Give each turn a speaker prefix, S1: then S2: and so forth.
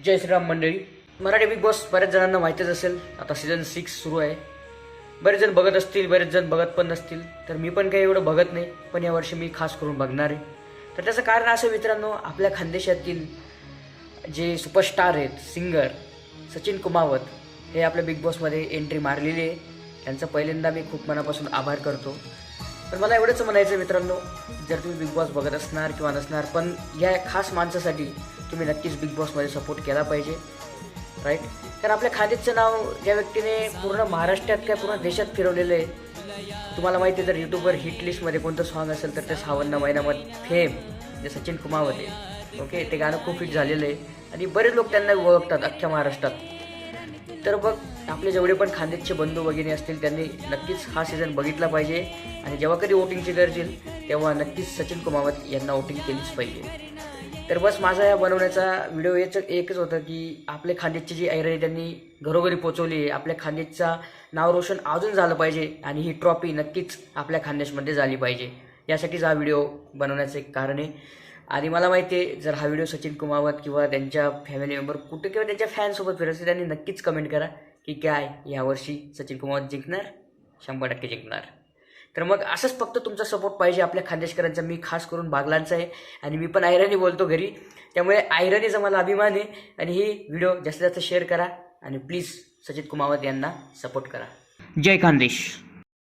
S1: जय श्रीराम मंडळी. Marathi big boss बऱ्याच जणांना माहीतच असेल. आता सीझन 6 सुरू आहे. बरेच जण बघत असतील, बरेच जण बघत पण नसतील. तर मी पण काही एवढं बघत नाही, पण यावर्षी मी खास करून बघणार आहे. तर त्याचं कारण असं मित्रांनो, आपल्या खानदेशातील जे सुपरस्टार आहेत, सिंगर सचिन कुमावत हे आपल्या बिग बॉसमध्ये एंट्री मारलेली आहे. त्यांचं पहिल्यांदा मी खूप मनापासून आभार करतो. पण मला एवढंच म्हणायचं मित्रांनो, जर तुम्ही बिग बॉस बघत असणार किंवा नसणार, पण या खास माणसासाठी तुम्ही नक्कीच बिग बॉसमध्ये सपोर्ट केला पाहिजे, राईट. कारण आपल्या खानदेशचं नाव ज्या व्यक्तीने पूर्ण महाराष्ट्रात काय पूर्ण देशात फिरवलेलं आहे. तुम्हाला माहिती आहे, जर यूट्यूबवर हिट लिस्टमध्ये कोणतं सॉन्ग असेल तर ते 52 महिन्यामध्ये फेम जे सचिन कुमावत आहे. ओके, ते गाणं खूप हिट झालेलं आहे आणि बरेच लोक त्यांना ओळखतात अख्ख्या महाराष्ट्रात. तर बघ, आपले जेवढे पण खानदेशचे बंधू भगिनी असतील त्यांनी नक्कीच हा सीझन बघितला पाहिजे आणि जेव्हा कधी वोटिंगची गरज येईल तेव्हा नक्कीच सचिन कुमावत यांना वोटिंग केलीच पाहिजे. तर बस माझा या बनवण्याचा व्हिडिओ एकच होतं की आपले खानदेशची जी ऐराणी त्यांनी घरोघरी पोचवली आहे. आपल्या खानदेशचा नाव रोशन अजून झालं पाहिजे आणि ही ट्रॉफी नक्कीच आपल्या खानदेशमध्ये झाली पाहिजे. यासाठीच हा व्हिडिओ बनवण्याचं एक कारण आहे. आणि मला माहिती आहे, जर हा व्हिडिओ सचिन कुमावत किंवा त्यांच्या फॅमिली मेंबर कुठे किंवा त्यांच्या फॅनसोबत फिरत असेल, त्यांनी नक्कीच कमेंट करा की काय यावर्षी सचिन कुमावत जिंकणार, 100% जिंकणार. तर मग असंच फक्त तुमचा सपोर्ट पाहिजे आपल्या खानदेशकरांचा. मी खास करून बागलांचा आहे आणि मी पण ऐराणी बोलतो घरी, त्यामुळे ऐराणीचा मला अभिमान आहे. आणि ही व्हिडिओ जास्तीत जास्त शेअर करा आणि प्लीज सचिन कुमावत यांना सपोर्ट करा. जय खानदेश.